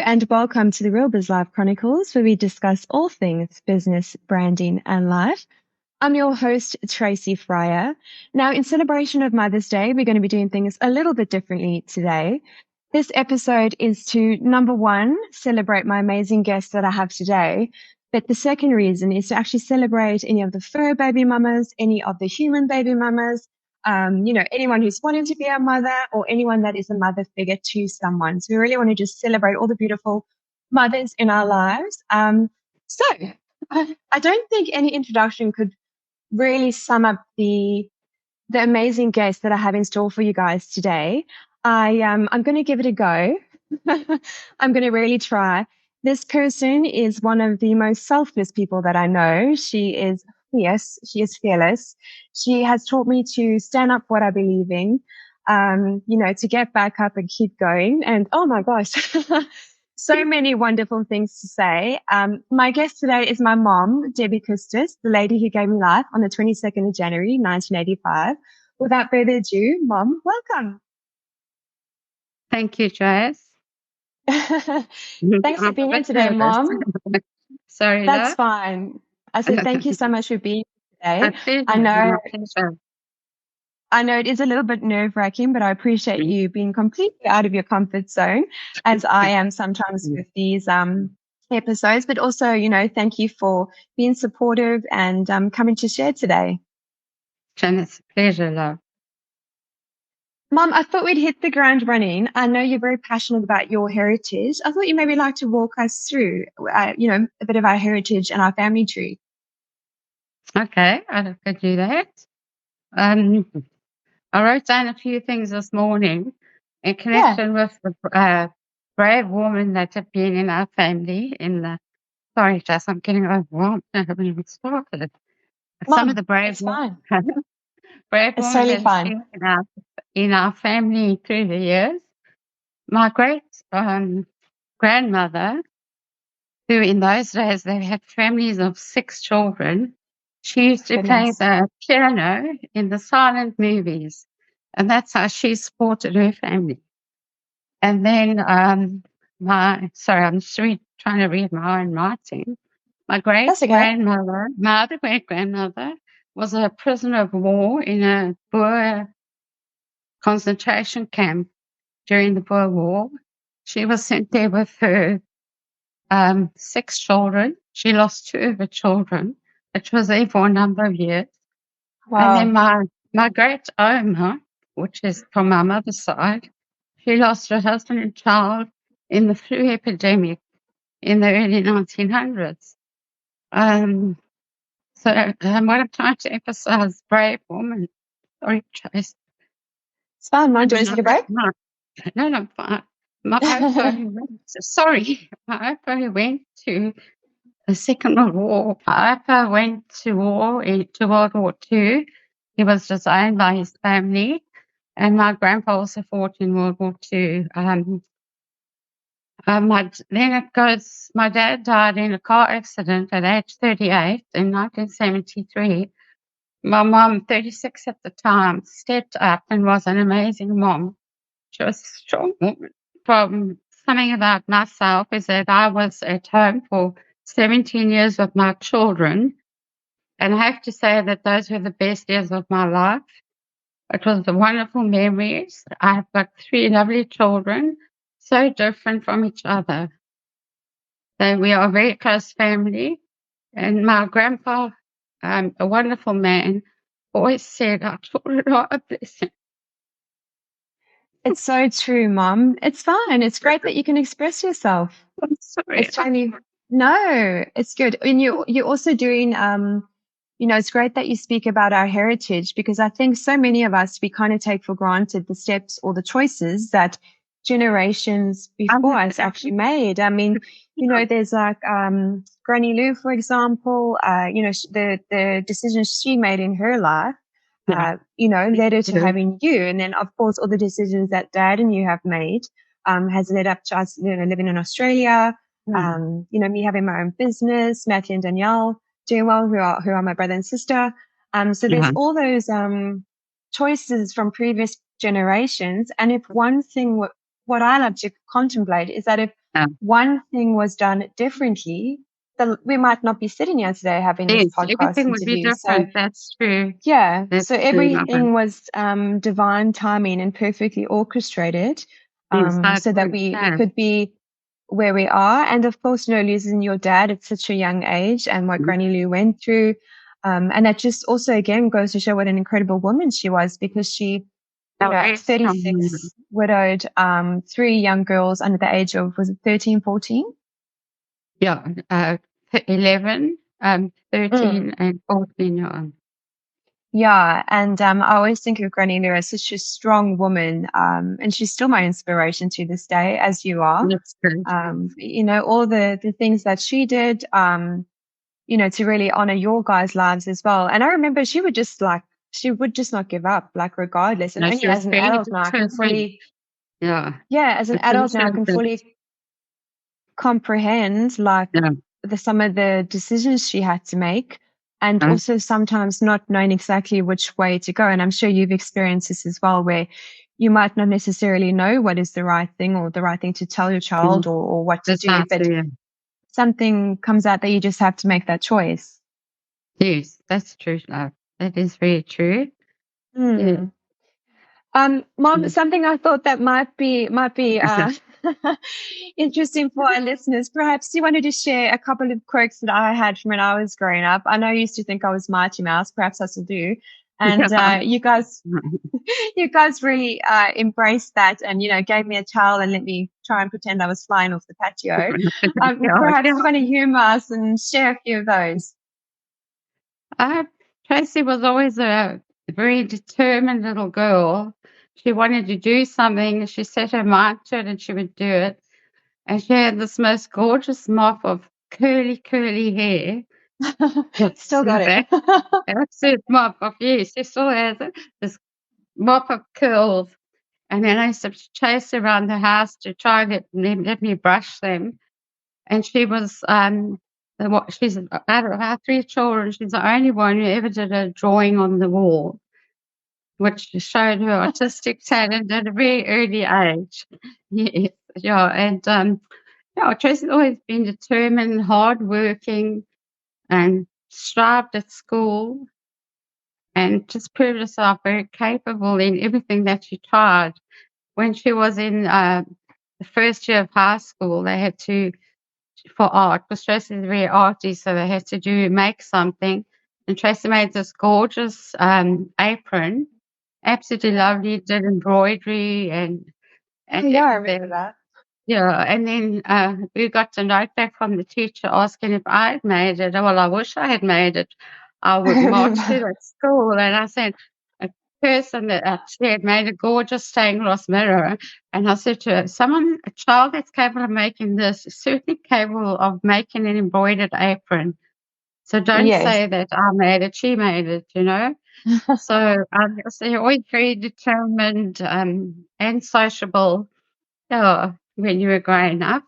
and welcome to the Real Biz Life Chronicles, where we discuss all things business, branding, and life. I'm your host, Tracy Fryer. Now, in celebration of Mother's Day, we're going to be doing things a little bit differently today. This episode is to, number one, celebrate my amazing guests that I have today. But the second reason is to actually celebrate any of the fur baby mamas, any of the human baby mamas, anyone who's wanting to be a mother or anyone that is a mother figure to someone. So we really want to just celebrate all the beautiful mothers in our lives. I don't think any introduction could really sum up the amazing guests that I have in store for you guys today. I'm going to give it a go. I'm going to really try. This person is one of the most selfless people that I know. She is fierce. She is fearless. She has taught me to stand up for what I believe in, to get back up and keep going. And oh my gosh, so many wonderful things to say. My guest today is my mom, Debbie Coustas, the lady who gave me life on the 22nd of January, 1985. Without further ado, Mom, welcome. Thank you, Joyce. Thanks for being here today, Mom. Sorry, that's fine. I said thank you so much for being here today. I know it is a little bit nerve-wracking, but I appreciate you being completely out of your comfort zone, as I am sometimes with these episodes. But also, thank you for being supportive and coming to share today. Jen, it's a pleasure, love. Mom, I thought we'd hit the ground running. I know you're very passionate about your heritage. I thought you maybe like to walk us through, a bit of our heritage and our family tree. Okay, I could do that. I wrote down a few things this morning in connection with the brave woman that have been in our family. Sorry, Jess, I'm getting overwhelmed. I haven't even started. Mom, some of the brave women it's totally fine. In our family through the years. My great grandmother, who in those days they had families of 6 children, she used to play the piano in the silent movies, and that's how she supported her family. And then I'm just trying to read my own writing. My great-grandmother, my other great-grandmother, was a prisoner of war in a Boer concentration camp during the Boer War. She was sent there with her 6 children. She lost 2 of her children, which was there for a number of years. Wow. And then my great Oma, which is from my mother's side, she lost her husband and child in the flu epidemic in the early 1900s. What I'm trying to emphasize, brave woman. Sorry, Trace. It's fine, Mom. Do you want to take a break? No, I'm fine. My opa went to the Second World War. My opa went to World War II. He was disowned by his family, and my grandpa also fought in World War II. My dad died in a car accident at age 38 in 1973. My mom, 36 at the time, stepped up and was an amazing mom. She was a strong woman. Something about myself is that I was at home for 17 years with my children, and I have to say that those were the best years of my life. It was the wonderful memories. I have got 3 lovely children, so different from each other. So we are a very close family, and my grandpa, a wonderful man, always said, "Our children are a blessing." It's so true, Mom. It's fine. It's great that you can express yourself. I'm sorry. No, it's good. And you're also doing, it's great that you speak about our heritage, because I think so many of us, we kind of take for granted the steps or the choices that generations before us actually made. I mean, there's like Granny Lou, for example, the decisions she made in her life, led her to having you. And then, of course, all the decisions that Dad and you have made has led up to us, living in Australia, me having my own business, Matthew and Danielle doing well, who are my brother and sister. So there's all those choices from previous generations. And if one thing, what I love to contemplate is that if one thing was done differently, we might not be sitting here today having this Yes, podcast everything would be interview. So different. That's true. yeah, That's so true, Mother. everything was divine timing and perfectly orchestrated, Yes, I so that agree. we Yeah. could be where we are. And of course, losing your dad at such a young age and what Mm. Granny Lou went through. And that just also again goes to show what an incredible woman she was, because she, A at very strong woman. 36, widowed, three young girls under the age of, was it 13, 14? Yeah, 11, 13, and 14. Yeah. Yeah, and I always think of Granny Lou as such a strong woman, and she's still my inspiration to this day, as you are. That's good. All the things that she did, to really honor your guys' lives as well. And I remember she would just not give up, like regardless. And No, only she as was an very adult now I can determined. fully, Yeah, yeah, as an I adult now I appreciate can that. fully comprehend like Yeah. some of the decisions she had to make, and Uh, also sometimes not knowing exactly which way to go. And I'm sure you've experienced this as well, where you might not necessarily know what is the right thing or the right thing to tell your mm, child, or what to do, but precisely. Yeah. something comes out that you just have to make that choice. Yes, that's true, love. That is very true. Yeah. Hmm. Mom, Mm. something I thought that might be interesting for our listeners. Perhaps you wanted to share a couple of quirks that I had from when I was growing up. I know you used to think I was Mighty Mouse. Perhaps I still do. And Yeah. you guys really embraced that, and gave me a towel and let me try and pretend I was flying off the patio. Yeah, Perhaps you yeah. want to humor us and share a few of those. Uh, Tracy was always a very determined little girl. She wanted to do something. She set her mind to it and she would do it. And she had this most gorgeous mop of curly, curly hair. Yes, Still got it. that absolute mop of, yes, she still has it. This mop of curls. And then I used to chase her around the house to try and let me brush them. And she was, she's out of our three children, she's the only one who ever did a drawing on the wall, which showed her artistic talent at a very early age. Yes, yeah. And yeah, Tracy's always been determined, hardworking, and strived at school, and just proved herself very capable in everything that she tried. When she was in the first year of high school, they had to, for art, because Tracy is very arty, so they had to make something. And Tracy made this gorgeous apron, absolutely lovely, did embroidery Oh, and yeah, I remember everything. that. Yeah, and then we got a note back from the teacher asking if I had made it. Well, I wish I had made it. I would I march it remember. at school. And I said, a person that actually had made a gorgeous stained glass mirror. And I said to her, a child that's capable of making this is certainly capable of making an embroidered apron. So don't Yes. say that I made it, she made it, you know? So they're always very determined and sociable. Yeah, when you were growing up.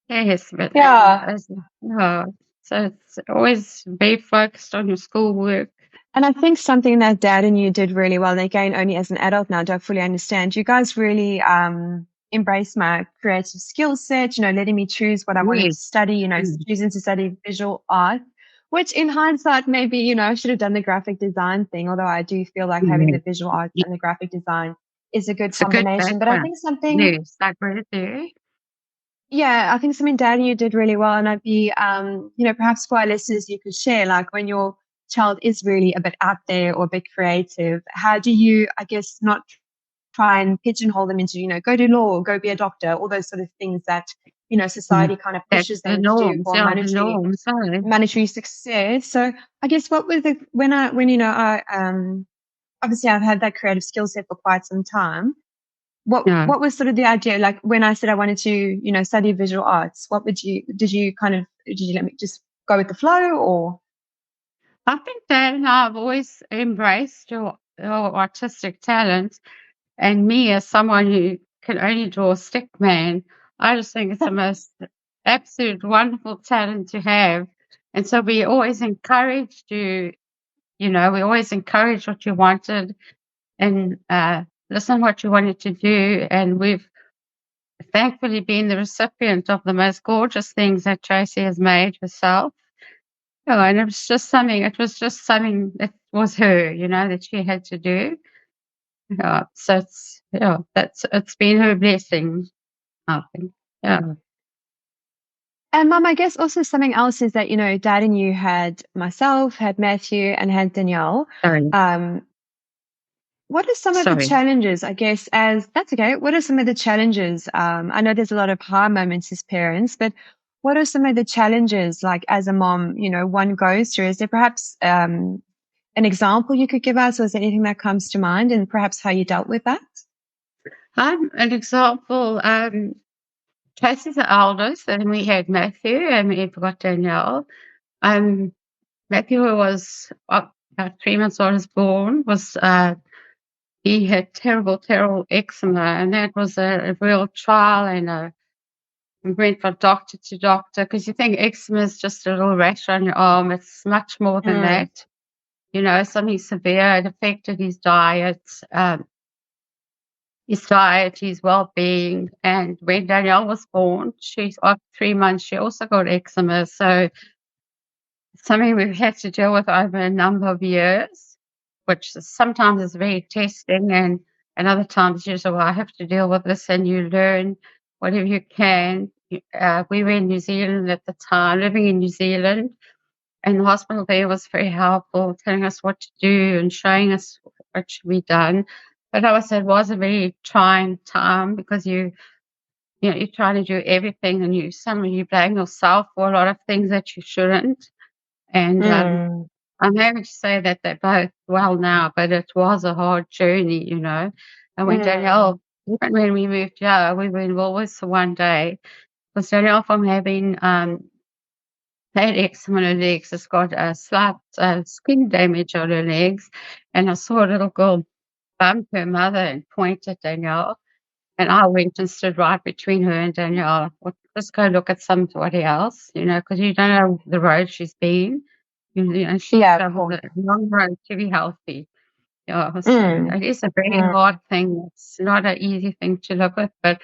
Yes, but Yeah. yeah, so it's always be focused on your schoolwork. And I think something that dad and you did really well, and again, only as an adult now, do I fully understand, you guys really embraced my creative skill set, letting me choose what I wanted to Yes. study, Mm, choosing to study visual art, which in hindsight, maybe, I should have done the graphic design thing, although I do feel like having yes. the visual arts Yes, and the graphic design is a good it's a good combination. But I background. think something Yes, I agree with you. Yeah, I think something Dad and you did really well, and I'd be, perhaps for our listeners, you could share, like, when your child is really a bit out there or a bit creative, how do you, I guess, not try and pigeonhole them into, go do law, or go be a doctor, all those sort of things that, Yeah. society kind of That's pushes the them to do norms. for Yeah, the norms. monetary success. So I guess what was obviously I've had that creative skill set for quite some time. what Yeah. what was sort of the idea? Like when I said I wanted to, study visual arts, did you let me just go with the flow, or? I think Dad and I have always embraced your artistic talent. And me, as someone who can only draw a stick man, I just think it's the most absolute wonderful talent to have. And so we always encouraged you, we always encouraged what you wanted and listen what you wanted to do. And we've thankfully been the recipient of the most gorgeous things that Tracy has made herself. Oh, and it was just something that was her, that she had to do. Yeah, so it's been her blessing, I think. Yeah. And Mum, I guess also something else is that, Dad and you had myself, had Matthew, and had Danielle. Sorry. Um, what are some of the Sorry. challenges, I guess, as that's okay. What are some of the challenges? I know there's a lot of high moments as parents, but what are some of the challenges, like as a mom, one goes through? Is there perhaps an example you could give us, or is there anything that comes to mind, and perhaps how you dealt with that? An example, Tracy's the eldest, and we had Matthew, and we've got Danielle. Um, Matthew was about 3 months old, was born, he had terrible, terrible eczema, and that was a real trial, and we went from doctor to doctor, because you think eczema is just a little rash on your arm. It's much more than Mm, that. Something severe. It affected his diet, his well-being. And when Danielle was born, she's after 3 months, she also got eczema. So something we've had to deal with over a number of years, which sometimes is very testing, and other times you say, well, I have to deal with this, and you learn whatever you can. We were in New Zealand at the time, living in New Zealand, and the hospital there was very helpful, telling us what to do and showing us what should be done. But I would say it was a very trying time, because you're trying to do everything, and you blame yourself for a lot of things that you shouldn't. And mm, I'm happy to say that they're both well now, but it was a hard journey. And when mm. Danielle, even when we moved here, we were in Woolworths for one day, because Danielle, from having had eczema on her legs, has got a slight skin damage on her legs. And I saw a little girl bump her mother and point at Danielle. And I went and stood right between her and Danielle. Well, let's go look at somebody else, because you don't know the road she's been. She's Yeah, of traveled course. a long road to be healthy. Yeah, so Mm, it is a very mm. hard thing. It's not an easy thing to live with, but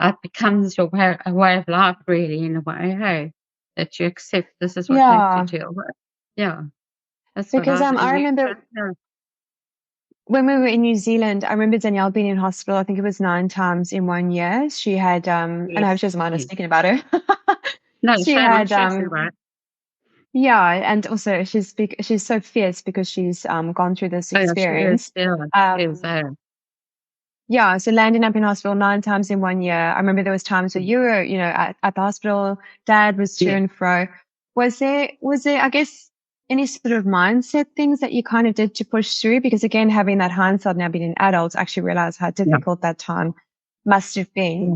it becomes a way of life, really, in a way, hey, that you accept this is what you have to Yeah, deal with. Yeah, that's what because I do. I We remember try, yeah, when we were in New Zealand, I remember Danielle being in hospital. I think it was 9 times in one year. She had, and I hope yes, she doesn't mind us yes. speaking about her. No, She shame, I'm had, sure you're right. yeah, and also she's so fierce because she's gone through this Oh, yeah, she is, experience. yeah, she is, Um, yeah, so landing up in hospital 9 times in one year. I remember there was times where you were, at the hospital. Dad was to yeah, and fro. Was there, I guess, any sort of mindset things that you kind of did to push through? Because again, having that hindsight now being an adult, actually realize how yeah, difficult that time must have been. yeah.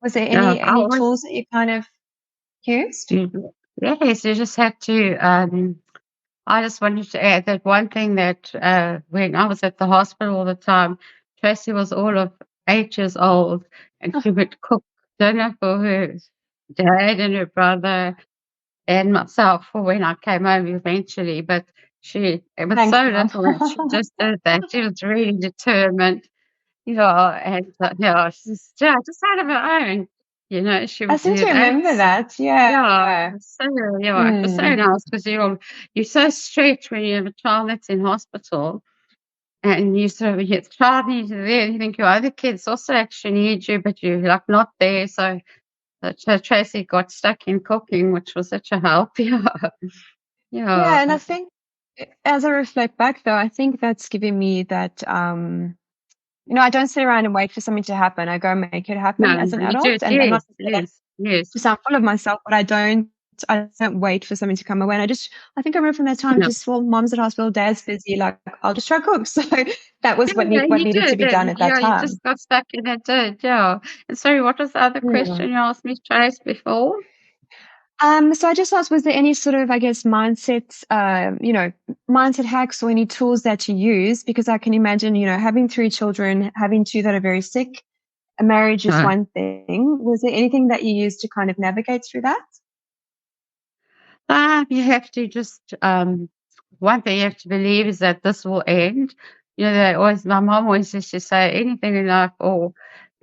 Was there Yeah, I any always, tools that you kind of used? yes, you just had to, I just wanted to add that one thing, that when I was at the hospital all the time, Tracy was all of 8 years old, and she would cook dinner for her dad and her brother and myself for when I came home eventually. But it was Thanks, so Mum. little, and she just did that. She was really determined, and just out of her own, she I would seem do to that. remember that. Yeah. Yeah, so it was so Mm. nice, because you're so stretched when you have a child that's in hospital, and your child needs you there, and you think your other kids also actually need you, but you're like not there. So Tracy got stuck in cooking, which was such a help. Yeah, Yeah, and I think as I reflect back though, I think that's giving me that I don't sit around and wait for something to happen. I go make it happen no, as an you do adult. it. And not Yes, to say that yes, yes. to sound full of myself, but I don't wait for something to come my way. And I think I remember from that time No. just, well, mom's at hospital, dad's busy, like I'll just try cook. So that was what Yeah, you needed to did. be done at that You time. just got stuck in it, did, yeah. And sorry, what was the other Yeah. question you asked me, Trace, before? So I just asked, was there any sort of, I guess, mindset hacks or any tools that you use? Because I can imagine, having 3 children, having two that are very sick, a marriage is No. one thing. Was there anything that you used to kind of navigate through that? You have to just one thing you have to believe is that this will end. They always, my mom always used to say, anything in life, or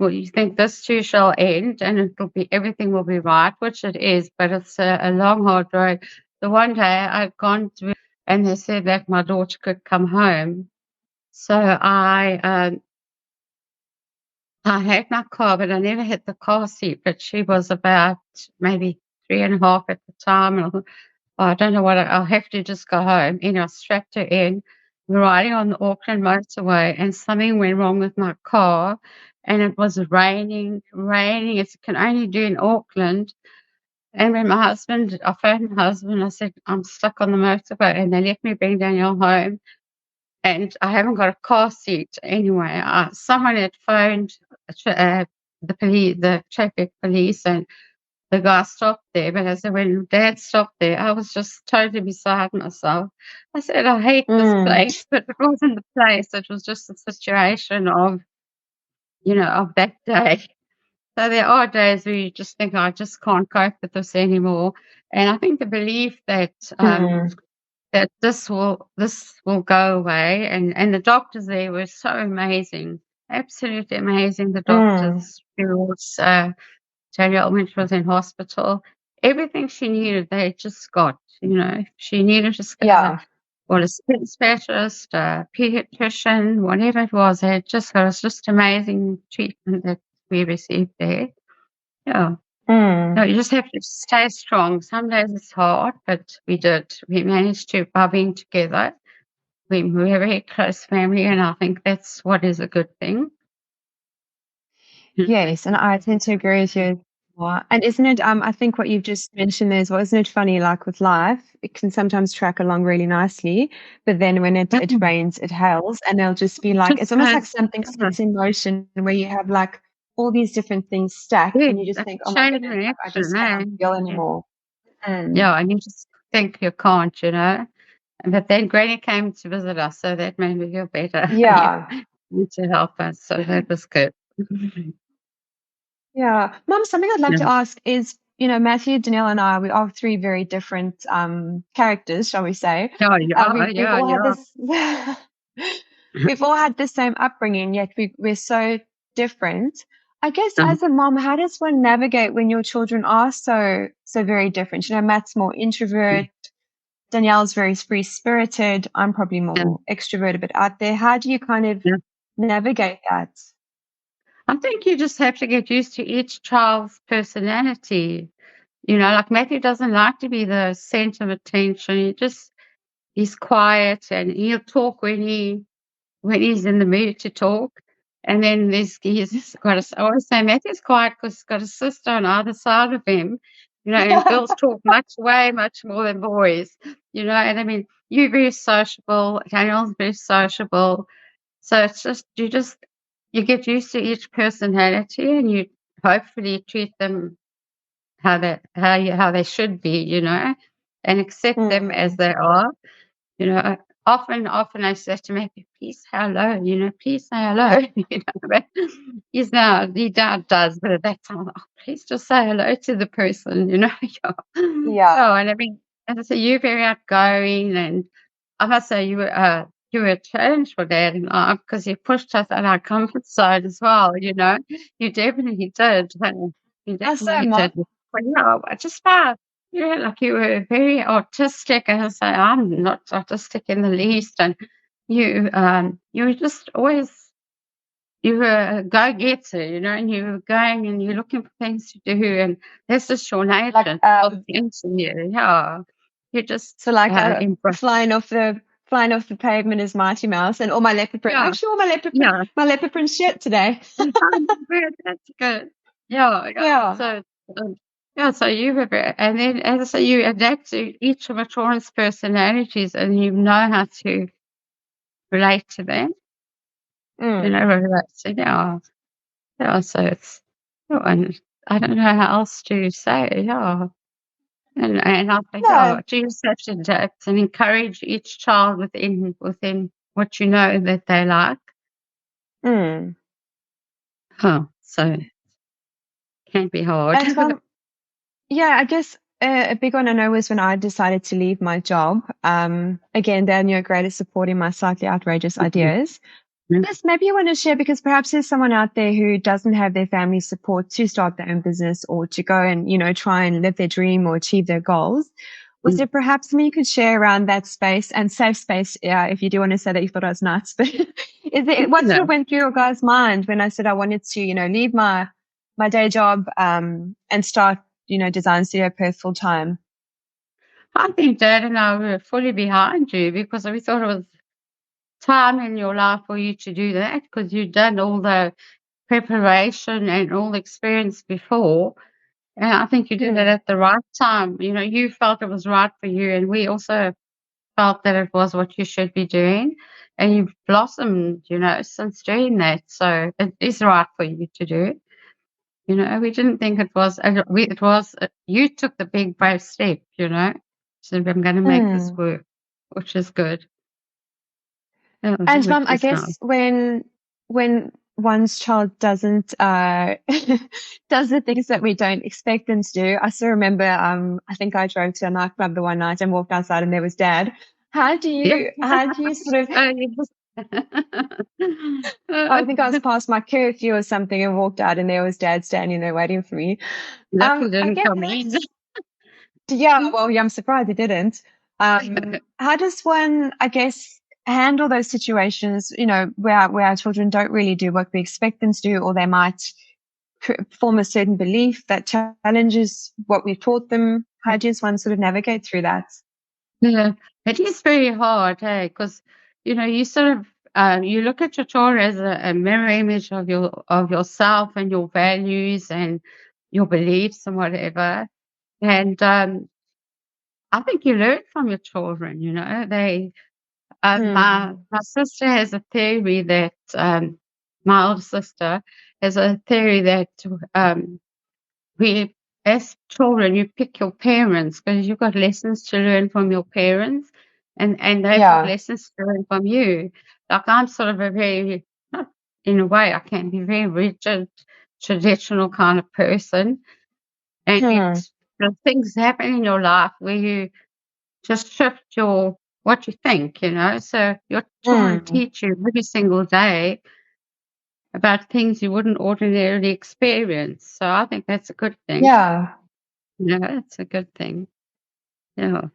well, you think this too shall end and everything will be right, which it is, but it's a long, hard road. The one day I'd gone to, and they said that my daughter could come home. So I had my car, but I never had the car seat. But she was about maybe 3.5 at the time. And I don't know what, I'll have to just go home. I strapped her in. We're riding on the Auckland motorway, and something went wrong with my car. And it was raining. It can only do in Auckland. And when I phoned my husband, I said, I'm stuck on the motorway. And they let me bring Danielle home. And I haven't got a car seat anyway. Someone had phoned the police, the traffic police, and the guy stopped there. But I said, when Dad stopped there, I was just totally beside myself. I said, I hate this place, but it wasn't the place. It was just the situation of, of that day. So there are days where you just think, I just can't cope with this anymore. And I think the belief that that this will go away, and the doctors there were so amazing, absolutely amazing. The doctors who was Danielle when she was in hospital, everything she needed, they just got. She needed to a skin specialist, a pediatrician, whatever it was. It was just amazing treatment that we received there. Yeah. No, you just have to stay strong. Some days it's hard, but we did. We managed to, by being together. We're a very close family, and I think that's what is a good thing. Yes, and I tend to agree with you. And isn't it, I think what you've just mentioned there as well, isn't it funny, like with life, it can sometimes track along really nicely, but then when it rains, it hails, and they'll just be like, it's almost like something sets in motion where you have like all these different things stacked, and you just think, oh my goodness, like, I just can't feel anymore. Yeah, and you just think you can't, But then Granny came to visit us, so that made me feel better. Yeah. To help us, so that was good. Yeah. Mum, something I'd like to ask is, Matthew, Danielle, and I, we are three very different characters, shall we say. We've all had this we've all had the same upbringing, yet we're so different. I guess as a mom, how does one navigate when your children are so very different? Matt's more introvert, Danielle's very free spirited, I'm probably more extroverted, but out there. How do you kind of navigate that? I think you just have to get used to each child's personality. Like Matthew doesn't like to be the center of attention. He's quiet, and he'll talk when he's in the mood to talk. And then he's got I always say Matthew's quiet because he's got a sister on either side of him. And girls talk way much more than boys. And I mean, you're very sociable, Daniel's very sociable. So it's just you get used to each personality, and you hopefully treat them how they should be, and accept them as they are. Often I say to Matthew, please say hello, please say hello. But he does, but at that time, please just say hello to the person, Yeah. Oh, and I mean, as I say, you're very outgoing, and I must say you were a challenge for Dad and I, because you pushed us out our comfort zone as well. You definitely did. You definitely did. But I just found, like you were very artistic, and I say I'm not artistic in the least. And you were just always, you were a go-getter, and you were going and you're looking for things to do, and that's just your nature. Yeah. You just so like flying off the pavement is Mighty Mouse, and all my leopard print. I'm sure my leopard print shirt today. That's good. Yeah. So you were very, and then as I say, you adapt to each of our children's personalities, and you know how to relate to them. So it's, and I don't know how else to say. And I think, you just have to adapt and encourage each child within what you know that they like. So it can be hard. I guess a big one I know was when I decided to leave my job. Again, they're great at supporting my slightly outrageous ideas. Mm. Yes, maybe you want to share because perhaps there's someone out there who doesn't have their family support to start their own business or to go and, try and live their dream or achieve their goals. Was Mm. there perhaps something you could share around that space and safe space? Yeah, if you do want to say that you thought I was nuts, but what sort of No, went through your guys' mind when I said I wanted to, leave my day job and start, Design Studio Perth full time? I think Dad and I were fully behind you because we thought it was time in your life for you to do that because you'd done all the preparation and all the experience before. And I think you did it Hmm. at the right time. You felt it was right for you, and we also felt that it was what you should be doing. And you've blossomed, since doing that. So it is right for you to do. We didn't think it was, you took the big brave step, so I'm going to make this Hmm. work, which is good. Yeah, And which Mum, I is nice. guess when one's child doesn't does the things that we don't expect them to do, I still remember I think I drove to a nightclub the one night and walked outside and there was Dad. Yeah. How do you sort of You just I think I was past my curfew or something and walked out and there was Dad standing there waiting for me. lucky I didn't guess come in. yeah, well, yeah, I'm surprised he didn't. How does one, I guess, handle those situations, where our children don't really do what we expect them to do, or they might form a certain belief that challenges what we've taught them? How does one sort of navigate through that? Yeah, it is very hard, hey, because you sort of you look at your children as a mirror image of yourself and your values and your beliefs and whatever. And I think you learn from your children. They Hmm. my sister has a theory that my older sister has a theory that we as children, you pick your parents because you've got lessons to learn from your parents, and they've got Yeah. lessons to learn from you. Like I'm sort of a very, not in a way, I can be very rigid, traditional kind of person, and yet Hmm. things happen in your life where you just shift your what you think. So your children Hmm. teach you every single day about things you wouldn't ordinarily experience. So I think that's a good thing. Yeah. It's a good thing. Yeah.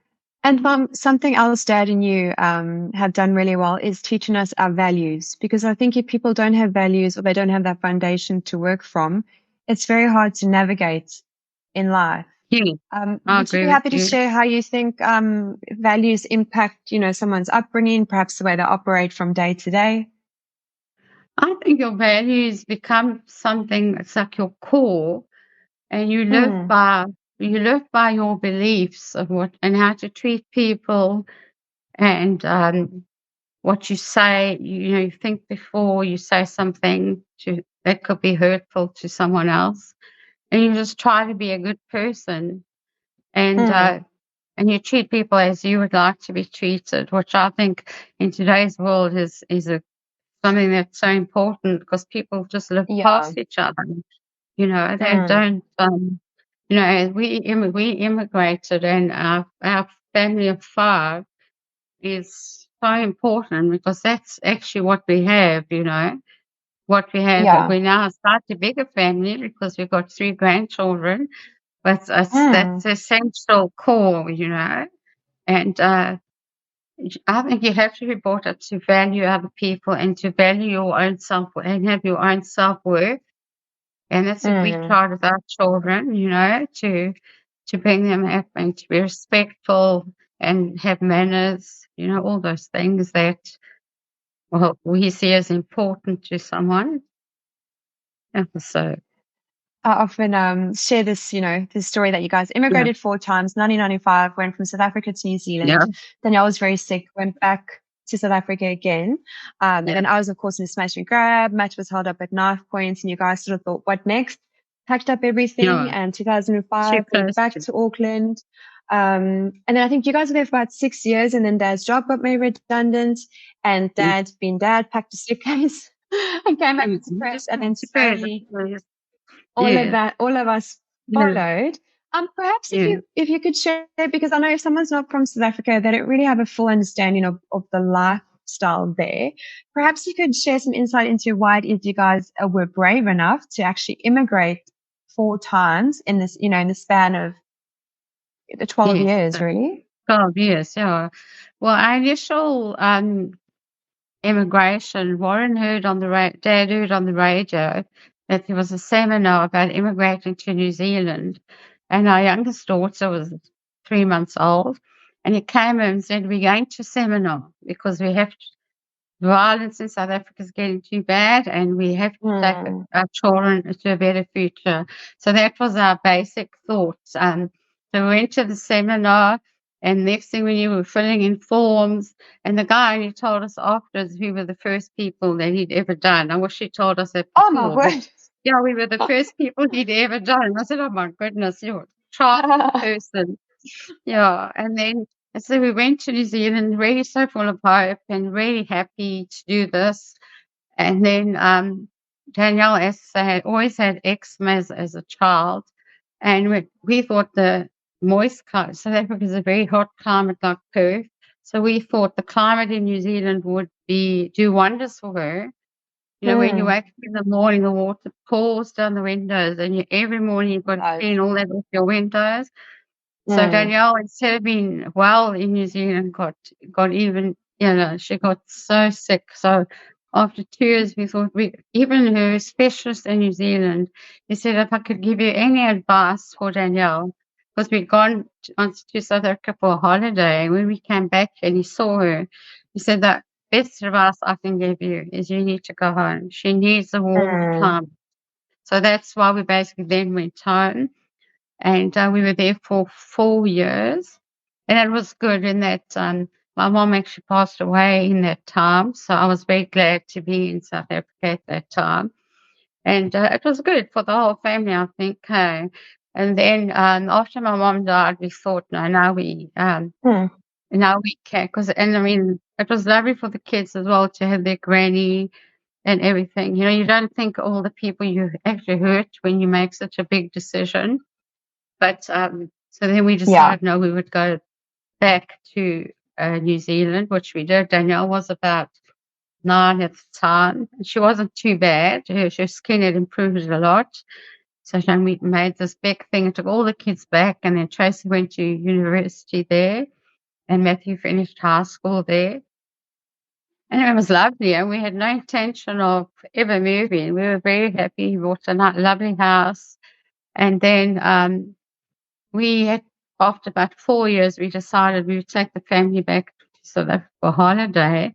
And Mum, something else Dad and you have done really well is teaching us our values. Because I think if people don't have values or they don't have that foundation to work from, it's very hard to navigate in life. Yeah, I Would you be agree with happy to you. share how you think values impact, someone's upbringing, perhaps the way they operate from day to day? I think your values become something that's like your core, and Hmm. you live by your beliefs of what and how to treat people, and what you say. You think before you say something that could be hurtful to someone else, and you just try to be a good person, and uh, Hmm. and you treat people as you would like to be treated, which I think in today's world is a something that's so important because people just live Yeah. past each other. They Hmm. don't. We immigrated, and our family of five is so important because that's actually what we have. What we have. Yeah. We're now a slightly bigger family because we've got three grandchildren, but that's Hmm. the essential core. And I think you have to be brought up to value other people and to value your own self and have your own self worth. And that's what we Hmm. try with our children, to bring them up and to be respectful and have manners, all those things that well we see as important to someone. Yeah, so I often share this, this story that you guys yeah, immigrated 4 times. 1995, went from South Africa to New yeah, Zealand. Danielle was very sick, went back to South Africa again. And yeah, then I was, of course, in a smash and grab. Matt was held up at knife points, and you guys sort of thought, what next? Packed up everything, yeah. and Too 2005 went close back to to Auckland. And then I think you guys were there for about 6 years, and then Dad's job got made redundant, and yeah. Dad, packed a suitcase and came back to You Perth, just and have then to bear the slowly place. Yeah, all of us yeah, followed. Perhaps yeah. if you could share, because I know if someone's not from South Africa, they don't really have a full understanding of the life lifestyle there. Perhaps you could share some insight into why it is you guys were brave enough to actually immigrate 4 times in this, in the span of the 12 Yes, years, really. 12 years, yeah. Well, our initial immigration, Warren heard on the Dad heard on the radio that there was a seminar about immigrating to New Zealand, and our youngest daughter was 3 months old, and he came and said, "We're going to seminar because we have violence in South Africa is getting too bad, and we have to take Mm. our children to a better future." So that was our basic thoughts. So we went to the seminar, and next thing we knew, we were filling in forms. And the guy only told us afterwards we were the first people that he'd ever done. I wish he told us that Oh my before, but word. yeah, we were the first people he'd ever done. And I said, "Oh my goodness, you're a sharp person." Yeah, and then so we went to New Zealand, really so full of hope and really happy to do this. And then Danielle, as I had always had eczema as a child, and we thought the moist climate, South Africa is a very hot climate like Perth, so we thought the climate in New Zealand would do wonders for her. You know, when you Mm. wake up in the morning, the water pours down the windows, and every morning you've got to Nice. clean all that off your windows. So Mm. Danielle, instead of being well in New Zealand, got even, she got so sick. So after 2 years, we thought even her specialist in New Zealand, he said if I could give you any advice for Danielle, because we'd gone to South Africa for a holiday, and when we came back and he saw her, he said the best advice I can give you is you need to go home. She needs a warm Mm. climate. So that's why we basically then went home. And we were there for 4 years, and it was good in that my mom actually passed away in that time, so I was very glad to be in South Africa at that time, and it was good for the whole family, I think. Hey. And then after my mom died, we thought, no, Mm. now we can, and I mean, it was lovely for the kids as well to have their granny and everything. You know, you don't think all the people you actually hurt when you make such a big decision. But so then we Yeah. decided, no, we would go back to New Zealand, which we did. Danielle was about 9 at the time. She wasn't too bad. Her skin had improved a lot. So then we made this big thing and took all the kids back. And then Tracy went to university there, and Matthew finished high school there. And it was lovely. And we had no intention of ever moving. We were very happy. We bought a lovely house. And then we had, after about 4 years, we decided we would take the family back to South Africa for holiday.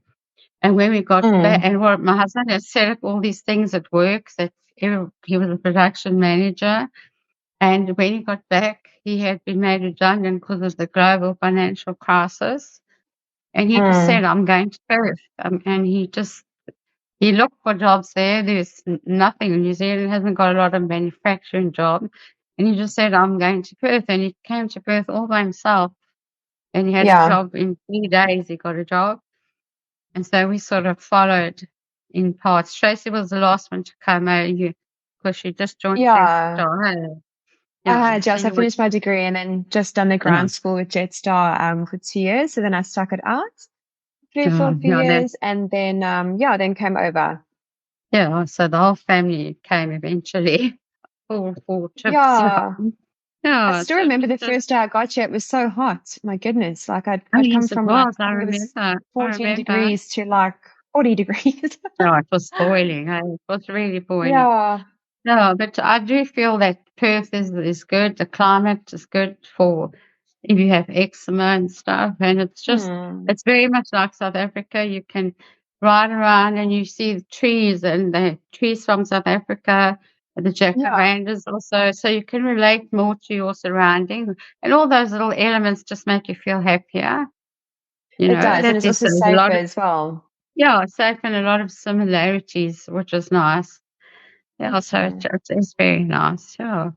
And when we got back, Mm. and my husband had set up all these things at work, that he was a production manager. And when he got back, he had been made redundant because of the global financial crisis. And he just said, Mm. "I'm going to Perth." And he looked for jobs there. There's nothing. New Zealand hasn't got a lot of manufacturing jobs. And he just said, "I'm going to Perth." And he came to Perth all by himself. And he had a Yeah. job in 3 days. He got a job. And so we sort of followed in parts. Tracy was the last one to come out because she just joined Yeah. Jetstar. I Yeah. had, So yes, I you would, finished my degree and then just done the yeah, grant school with Jetstar for 2 years. So then I stuck it out through for a few yeah, years and then then came over. yeah. So the whole family came eventually. All 4 trips. Yeah. I Yeah. still So it remember was the just, first day I got here, it was so hot. My goodness. Like oh, I'd come yes, it from like was. I I think it was remember. I 14 remember. degrees to like 40 degrees. No, it was boiling. It was really boiling. Yeah. No, but I do feel that Perth is good. The climate is good for if you have eczema and stuff. And Hmm. it's very much like South Africa. You can ride around and you see the trees and the trees from South Africa, the Yeah. jacarandas also. So you can relate more to your surroundings. And all those little elements just make you feel happier. You It know, does. And that it's there's also a safer lot of, as well. yeah, safe and a lot of similarities, which is nice. Yeah, so Hmm. it's very nice. Yeah.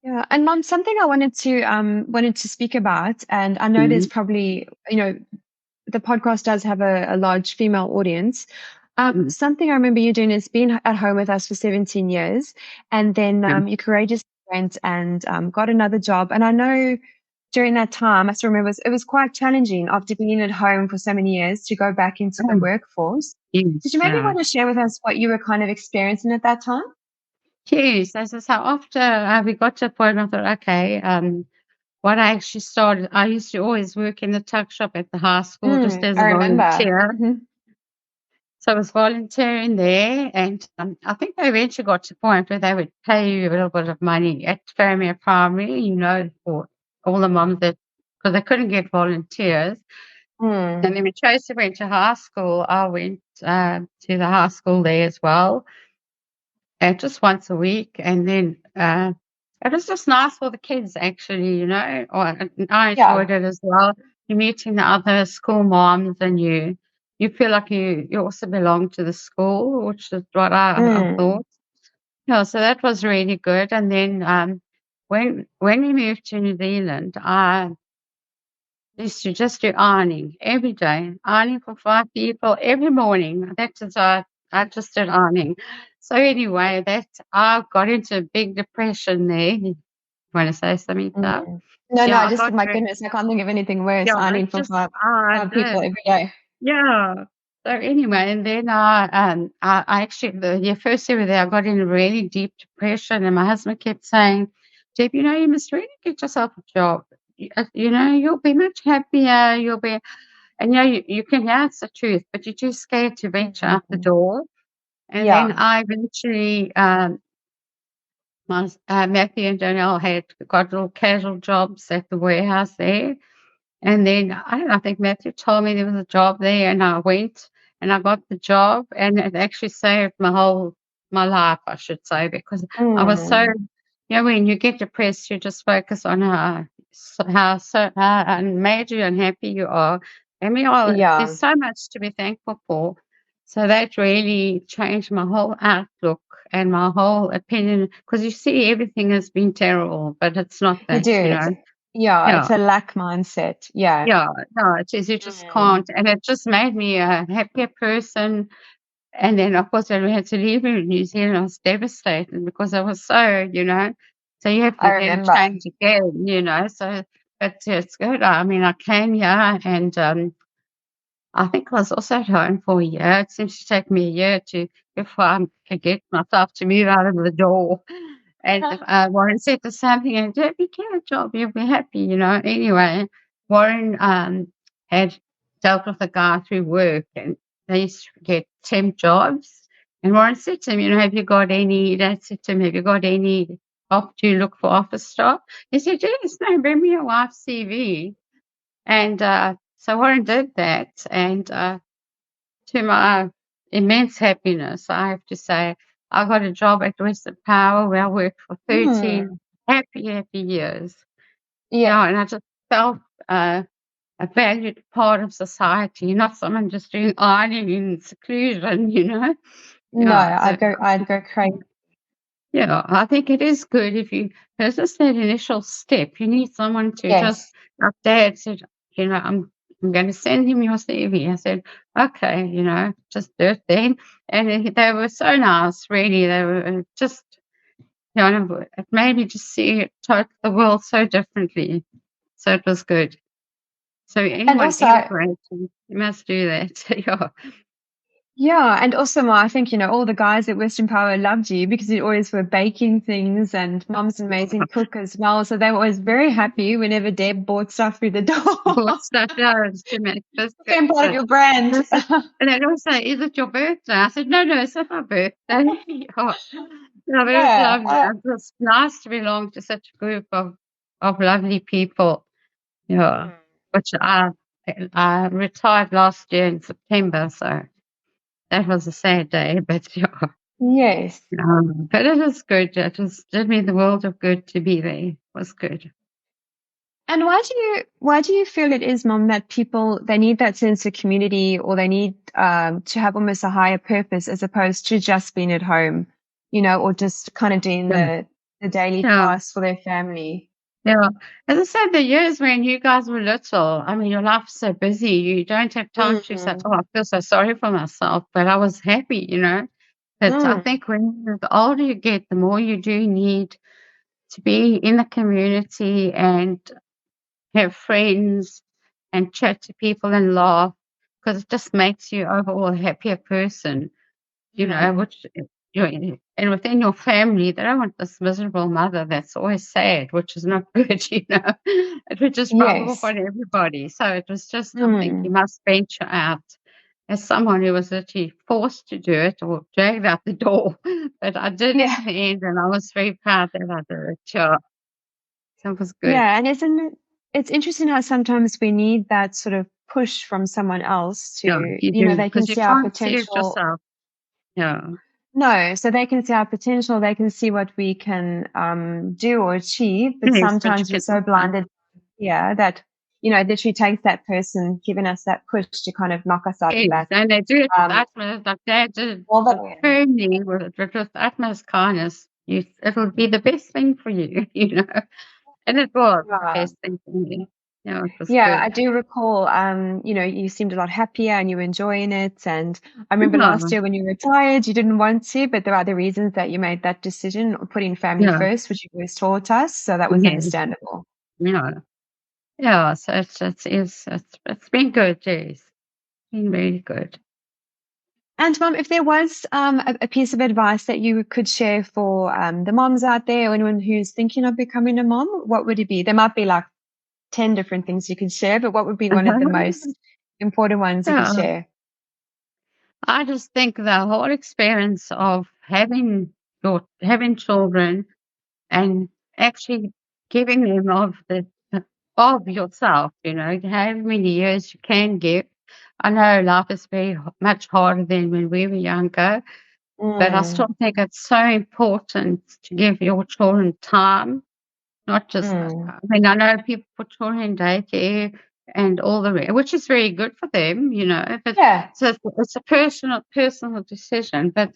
Yeah, and Mom, something I wanted to speak about, and I know there's Mhm. probably, the podcast does have a large female audience. Mm. Something I remember you doing is being at home with us for 17 years, and then Yeah. you courageously went and got another job. And I know during that time, I still remember it was quite challenging after being at home for so many years to go back into the Mm, workforce. Did yes, you maybe yeah. want to share with us what you were kind of experiencing at that time? Yes, as I say, after we got to a point, I thought, okay, what I actually started, I used to always work in the tuck shop at the high school just as I a remember. volunteer. Hmm. So I was volunteering there, and I think they eventually got to the point where they would pay you a little bit of money at Fairmere Primary, for all the moms that, because they couldn't get volunteers. Mm. And then when Tracy went to high school, I went to the high school there as well, just once a week. And then it was just nice for the kids, actually, I Yeah. enjoyed it as well. You're meeting the other school moms, and you feel like you also belong to the school, which is what I Mm. thought. Yeah, so that was really good. And then when we moved to New Zealand, I used to just do ironing every day, ironing for 5 people every morning. That is, I just did ironing. So anyway, that I got into a big depression there. You wanna say something, Dad? Mm. No, no, Yeah, I I just, got my to goodness, I can't think of anything worse. yeah, I Ironing for just I five people did. every day. Yeah. So anyway, and then I actually the first year there, I got in a really deep depression, and my husband kept saying, "Deb, you must really get yourself a job. You'll be much happier. You'll be." And you can hear it's the truth, but you're too scared to venture out the Mm. door. And then Yeah. I eventually, Matthew and Danielle had got little casual jobs at the warehouse there. And then I don't know, I think Matthew told me there was a job there, and I went and I got the job, and it actually saved my life, I should say, because I was so, Mm. when you get depressed, you just focus on how major unhappy you are. And there's Yeah. so much to be thankful for. So that really changed my whole outlook and my whole opinion, because you see everything has been terrible, but it's not You that, do. It's Yeah. a lack mindset. Yeah. Yeah, no, it is, you just Mm. can't, and it just made me a happier person, and then, of course, when we had to leave in New Zealand, I was devastated because I was so you have I to then remember. change again, so but it's good. I mean, I came here and, I think I was also at home for a year. It seems to take me a year to before I could get myself to move out of the door. And Warren said the same thing, and if you get a job, you'll be happy, Anyway, Warren had dealt with a guy through work, and they used to get temp jobs. And Warren said to him, have you got any, Dad said to him, have you got any do you look for office staff? He said, yes, no, bring me your wife's CV. And so Warren did that, and to my immense happiness, I have to say, I got a job at Western Power where I worked for 13 Mm. happy, happy years. Yeah. Yeah, and I just felt a valued part of society, not someone just doing ironing in seclusion. No, Yeah, so I'd go crazy. yeah, I think it is good if there's just that initial step. You need someone to just, Yes. like Dad said, I'm going to send him your CV. I said, okay, just do it then. And they were so nice, really. They were just, it made me just the world so differently. So it was good. So And anyone also, immigrating, you must do that. Yeah. yeah, and also, Ma, I think, all the guys at Western Power loved you because you always were baking things and Mom's an amazing cook as well. So they were always very happy whenever Deb bought stuff through the Bought door. stuff does to make Became biscuits. part of your brand. They said, and they'd all say, "Is it your birthday?" I said, "No, no, it's not my birthday." Yeah. No, but it was Yeah. lovely. It was nice to belong to such a group of lovely people. Yeah, Mm. which I retired last year in September, so that was a sad day. But yeah, Yes. but it is good. It did me the world of good to be there. It was good. And why do you feel it is, Mom, that people they need that sense of community or they need to have almost a higher purpose as opposed to just being at home, or just kind of doing Yeah, the daily yeah. tasks for their family. Yeah. As I said, the years when you guys were little, I mean, your life's so busy, you don't have time to say, Mm. "Oh, I feel so sorry for myself," but I was happy. But I Mm. think the older you get, the more you do need to be in the community and have friends and chat to people and laugh, because it just makes you overall a happier person, which and within your family, they don't want this miserable mother that's always sad, which is not good. It would just rub off Yes. on everybody. So it was just something you Mm. must venture out. As someone who was literally forced to do it or dragged out the door, but I did Yeah. in the end, and I was very proud that I did it. Sure, so it was good. Yeah. And it's interesting how sometimes we need that sort of push from someone else Yeah, to, you do they can because you see our can't see it potential. yourself. Yeah, No, so they can see our potential, they can see what we can do or achieve, but yes, but you sometimes we're can so also. blinded, yeah, that, it literally takes that person giving us that push to kind of knock us out the Yes, back. and they do it with Um, utmost, like they did all the it way. firmly with utmost kindness. It'll be the best thing for you, and it was the Yeah. best thing for me. Yeah, it was Yeah, I good. do recall, you seemed a lot happier and you were enjoying it. And I remember Yeah, last year when you retired, you didn't want to, but there are other reasons that you made that decision, putting family yeah, first, which you always taught us. So that was yeah, understandable. yeah, yeah. So it's been good, yes, been really good. And Mom, if there was a piece of advice that you could share for the moms out there or anyone who's thinking of becoming a mom, what would it be? There might be like 10 different things you could share, but what would be one of the most important ones you could Yeah, share? I just think the whole experience of having children and actually giving them of yourself, however many years you can give. I know life is much harder than when we were younger, but I still Mm, think it's so important to give your children time, not just, mm. I mean, I know people put children in daycare and all the rest, which is very good for them, but Yeah. so it's a personal decision. But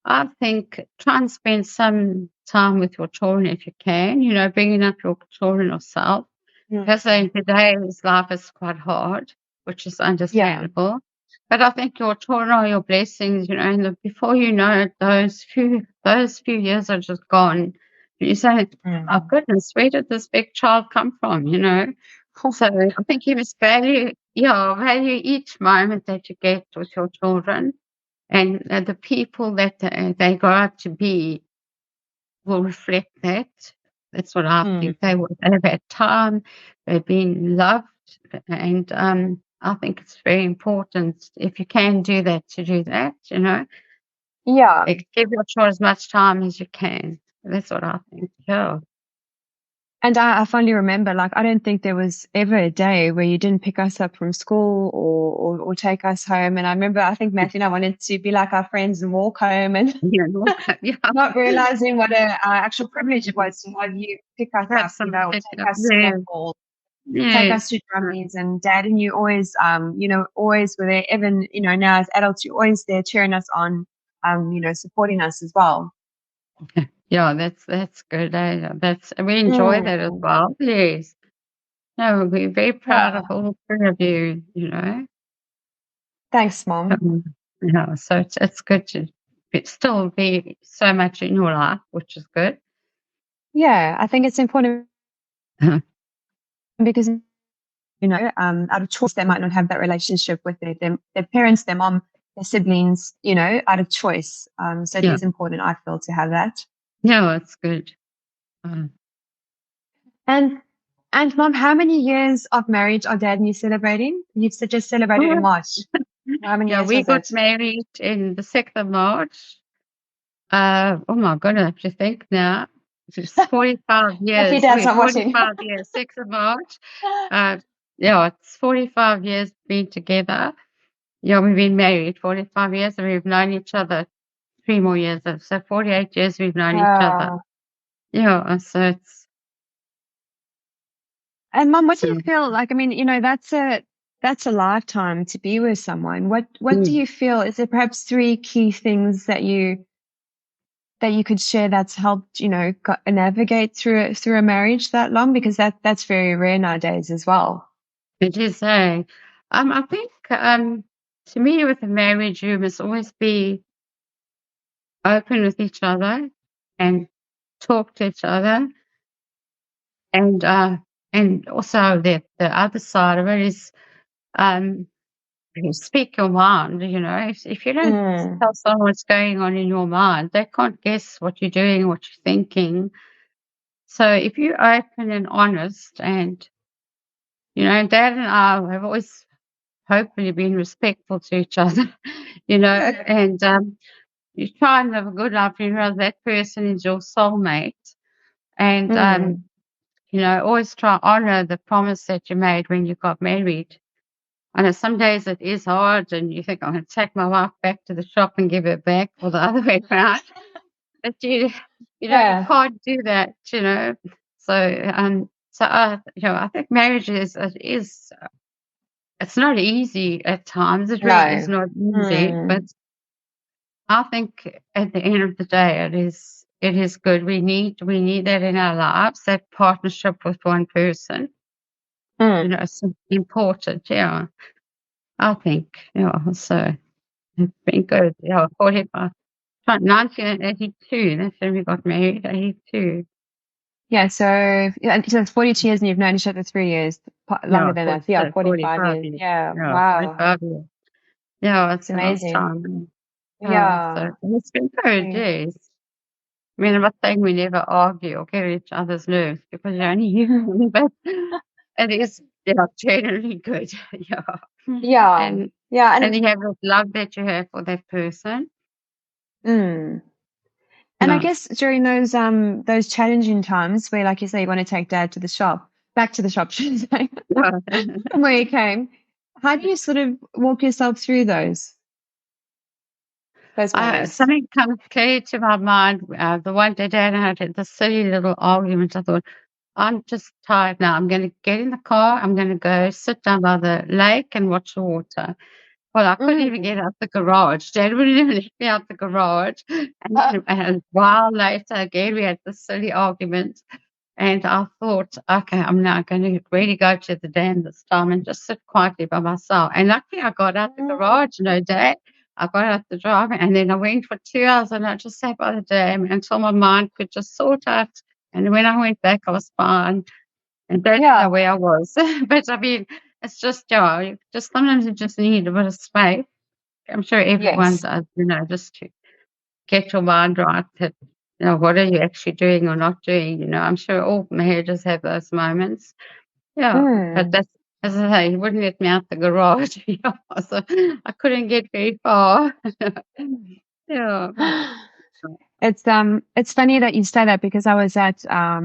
I think try and spend some time with your children if you can, bringing up your children yourself. Because Mm. in today's life is quite hard, which is Yeah. understandable. But I think your children are your blessings, and before you know it, those few years are just gone. You say, "Oh Mm. goodness, where did this big child come from?" So I think you must value each moment that you get with your children, and the people that they grow up to be will reflect that. That's what I think. Mm. They've had time, they've been loved, and I think it's very important if you can do that to do that. Yeah. Give your child as much time as you can. That's what I think. Yeah. And I fondly remember, like, I don't think there was ever a day where you didn't pick us up from school or take us home. And I remember, I think Matthew and I wanted to be like our friends and walk home and Yeah, yeah, not realizing what a actual privilege it was to have you pick us have up, some or pick take up. us to Yeah, netball, take yes, us to drummies. And Dad and you always, always were there. Even, now as adults, you're always there cheering us on, supporting us as well. yeah. That's good. We enjoy that as Mm. well. Yes. No, we're very proud of Yeah. all three of you. Thanks, Mom. So it's good to still be so much in your life, which is good. Yeah, I think it's important because out of choice, they might not have that relationship with their parents, their mom, their siblings, out of choice. So it Yeah, is important, I feel, to have that. no, it's good. Uh, And mom, how many years of marriage are Dad and you celebrating? You've just celebrated in oh, March. How many yeah, years we was got it? married in the 6th of March. Oh my God, I have to think now. It's 45 Hopefully years. Dad's We're not watching. 45 years, 6th of March. Uh, yeah, it's 45 years being together. Yeah, we've been married 45 years and we've known each other 3 more years. So 48 years we've known each other. Wow. Yeah, so it's And mom, what do you so. feel like? I mean, that's a lifetime to be with someone. What do Mm. you feel? Is there perhaps three key things that you could share that's helped, navigate through a marriage that long? Because that's very rare nowadays as well. It is a, I think, to me, with a marriage, you must always be open with each other and talk to each other and and also the other side of it is, you speak your mind, if you don't Mm. tell someone what's going on in your mind, they can't guess what you're doing, what you're thinking. So if you're open and honest and, Dad and I have always hopefully been respectful to each other, and you try and live a good life, you realize that person is your soulmate. And, Mm. always try to honor the promise that you made when you got married. I know some days it is hard and you think, I'm going to take my wife back to the shop and give her back, or the other way around. But you Yeah. can't do that, So, I think marriage is it's not easy at times. It really is No. not easy, but Mm. I think at the end of the day, it is good. We need that in our lives, that partnership with one person. Mm. It's important. Yeah, I think. Yeah, so it's been good. Yeah, 45, 1982. That's when we got married. 82. Yeah, so it's 42 years and you've known each other 3 years, Yeah, longer than that. So yeah, 45 45 years. years. Yeah, Yeah, wow. 45 years. Yeah, It's it's a long amazing. time. Yeah, so Yeah. it's been good. Mm. Yes. I mean, I'm not saying we never argue or get on each other's nerves because you're only human, but it is, generally good. Yeah. Yeah. And Yeah. and you have that love that you have for that person. Mm. And I Yeah. guess during those challenging times where, like you say, you want to take dad to the shop, back to the shop, should I say, Yeah. from where you came, how do you sort of walk yourself through those moments? Something comes clear to my mind. The one day Dad and I had this silly little argument. I thought, I'm just tired now. I'm going to get in the car. I'm going to go sit down by the lake and watch the water. Well, I couldn't even Mm. get out the garage. Dad wouldn't even let me out the garage. And Uh, then a while later, again, we had this silly argument. And I thought, okay, I'm now going to really go to the dam this time and just sit quietly by myself. And luckily, I got out the mm. garage, no Dad. I got out the driveway and then I went for 2 hours and I just sat by the dam until my mind could just sort out. And when I went back, I was fine. And don't know Yeah. where I was. But I mean, it's just, you just sometimes you just need a bit of space. I'm sure everyone Yes. does, just to get your mind right that, what are you actually doing or not doing? I'm sure all marriages have those moments. Yeah, but Mm. that's, as I say, he wouldn't let me out the garage. Yeah, so I couldn't get very far. Yeah. It's funny that you say that because I was at a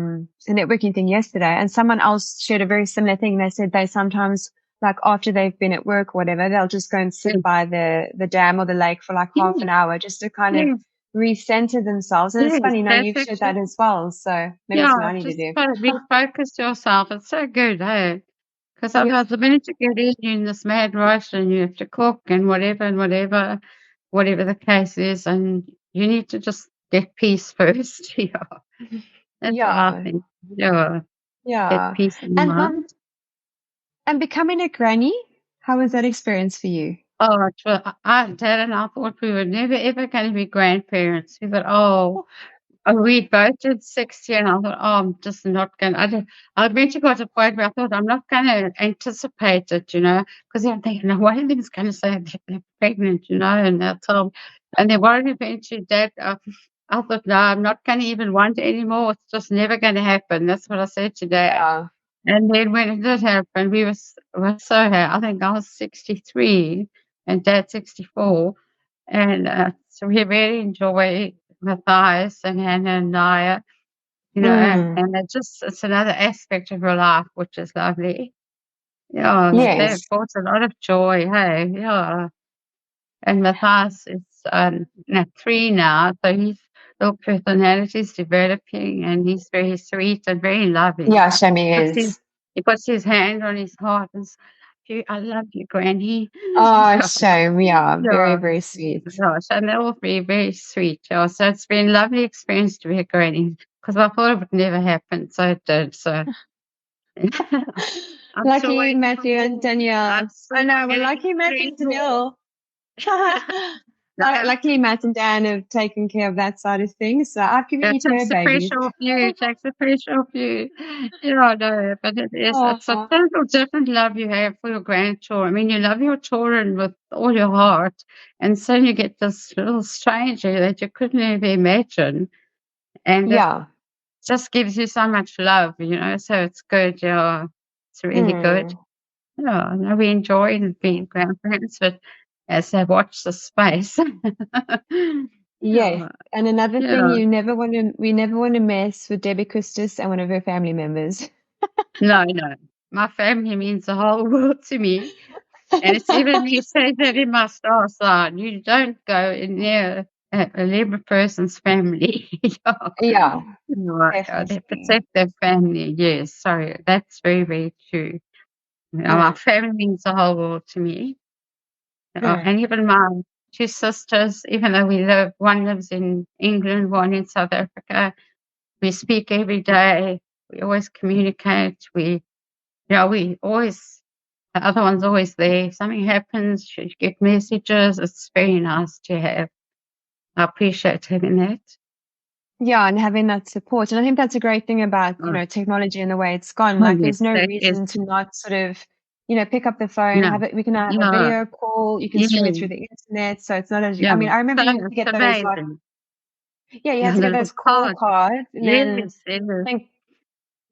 networking thing yesterday and someone else shared a very similar thing. They said they sometimes, like after they've been at work or whatever, they'll just go and sit Yes, by the dam or the lake for like half an yes, hour just to kind of yes, recenter themselves. And it's yes, funny, that's you've shared that actually, as well. So maybe it's something yeah, I need to just do. try to refocus yourself. It's so good, hey? Because Yeah. otherwise, the minute you get in, you're in this mad rush and you have to cook and whatever the case is, and you need to just get peace first. Yeah, that's what I Yeah. think. Yeah, get Yeah. peace in your And mind. and becoming a granny, how was that experience for you? Oh, Dad and I thought we were never ever going to be grandparents. We thought, oh, we both did 60, and I thought, oh, I'm just not going to. I eventually got to a point where I thought, I'm not going to anticipate it, because I'm thinking, no, one of them is going to say that they're pregnant, and that's all. And then one eventually, Dad, I thought, no, I'm not going to even want it anymore. It's just never going to happen. That's what I said to Dad. Yeah. And then when it did happen, we were so happy. I think I was 63 and Dad 64. And so we really enjoy Matthias and Hannah and Naya, Mm. and it's another aspect of her life, which is lovely. Yeah, they've Yes. brought a lot of joy, hey, yeah. And Matthias is 3 now, so his little personality is developing and he's very sweet and very loving. Yeah, Shami Puts his, is. he puts his hand on his heart and says, I love you, Granny. Oh, shame. Yeah, very, Yeah, very sweet. gosh, and they're all very, very sweet. Yeah, so it's been a lovely experience to be a granny because I thought it would never happen, so it did. So I'm still Lucky waiting for Matthew and more. I'm Danielle. I still know. Well, getting lucky Matthew 3 and more. Danielle. Luckily, Matt and Dan have taken care of that side of things. So I've given That you takes fur the babies. pressure off you, takes the pressure off you. Yeah, no, but it's a Oh, total different love you have for your grandchildren. I mean, you love your children with all your heart, and so you get this little stranger that you couldn't ever imagine, and it yeah. just gives you so much love, so it's good, yeah. It's really good. Mm, Yeah, no, we enjoy being grandparents, but as I watch the space. yes. Yeah, And another thing, yeah. we never want to mess with Debbie Coustas and one of her family members. No, no. My family means the whole world to me. And it's even you say that in my star sign. You don't go in near a Libra person's family. Yeah. Yeah, Right. They definitely. protect their family. Yes. Sorry. That's very, very true. My Mm, family means the whole world to me. mm. And even my two sisters, even though one lives in England, one in South Africa, we speak every day. We always communicate. We always, the other one's always there. If something happens, you get messages. It's very nice to have. I appreciate having that. Yeah, and having that support. And I think that's a great thing about, Oh, technology and the way it's gone. oh, Like yes, there's no that is, reason to not sort of, pick up the phone, no, have it, we can have a yeah, video call, you can stream it yeah, through the internet. So it's not as, yeah. I mean, I remember So you had to it's get those like, amazing. yeah, you had Yeah, to the get little those call card. cards and then Yes, it I is. think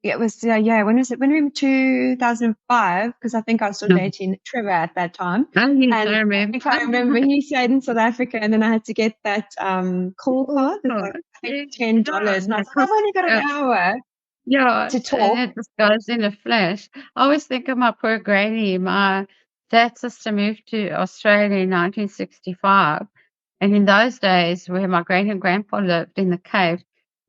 yeah, it was, yeah, when was it? When we were in 2005, because I think I was still No. dating Trevor at that time. Oh, yes, And I I remember. think I remember he stayed in South Africa and then I had to get that call Oh, card. It was like, God. I think Yeah, $10. And I was it like, I've was, only got an uh, hour yeah, to and talk. it just goes in a flash. I always think of my poor granny. My dad's sister moved to Australia in 1965. And in those days, where my great and grandpa lived in the Cape,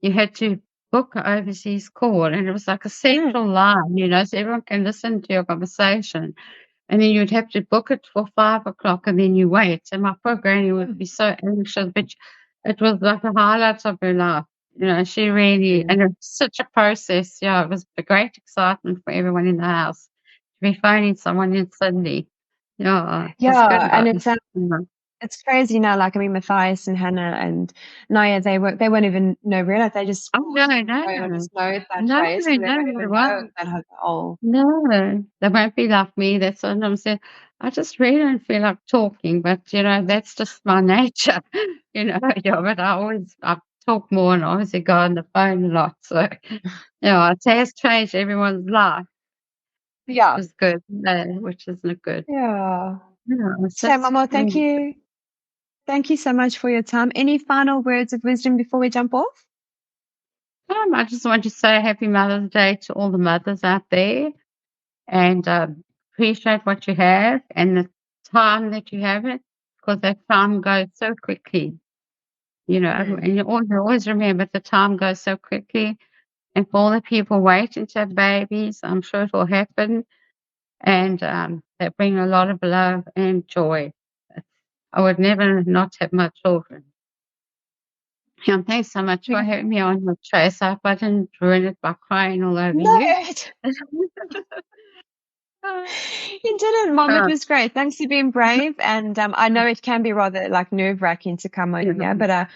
you had to book an overseas call, and it was like a Mm, central line, so everyone can listen to your conversation. And then you'd have to book it for 5 o'clock, and then you wait. And my poor granny would mm, be so anxious, but it was like the highlights of her life. She really, mm. and it's such a process. Yeah, it was a great excitement for everyone in the house to be phoning someone in Sydney. Yeah, it was good Yeah, and life. it's crazy now. Like I mean, Matthias and Hannah and Naya, they won't even know realize they just Oh, forward no, the phone or no. just know it that No, way, so they no, won't it even know won't. that how old. No, they won't be like me. That's what I'm saying. I just really don't feel like talking, but that's just my nature, yeah, but I talk more and obviously go on the phone a lot. So, it has changed everyone's life, which Yeah, is good, which isn't good. yeah. Yeah, So, that's Mama, thank really you. Thank you so much for your time. Any final words of wisdom before we jump off? I just want to say Happy Mother's Day to all the mothers out there and appreciate what you have and the time that you have it because that time goes so quickly. Mm. And you always remember the time goes so quickly. And for all the people waiting to have babies, I'm sure it will happen. And they bring a lot of love and joy. I would never not have my children. And thanks so much for Yeah. having me on your Trace. I hope I didn't ruin it by crying all over No, you. you didn't, Mom. It Uh, was great. Thanks for being brave. And I know it can be rather like nerve-wracking to come on here, but I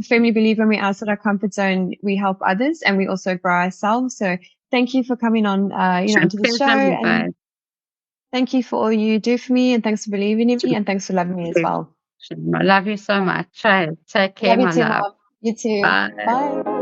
firmly believe when we're outside our comfort zone, we help others and we also grow ourselves. So thank you for coming on, onto the show, pleasure, and babe. thank you for all you do for me, and thanks for believing in me, and thanks for loving me as well. I love you so much. Take care, Love you my too, love. Mom. You too. Bye. Bye.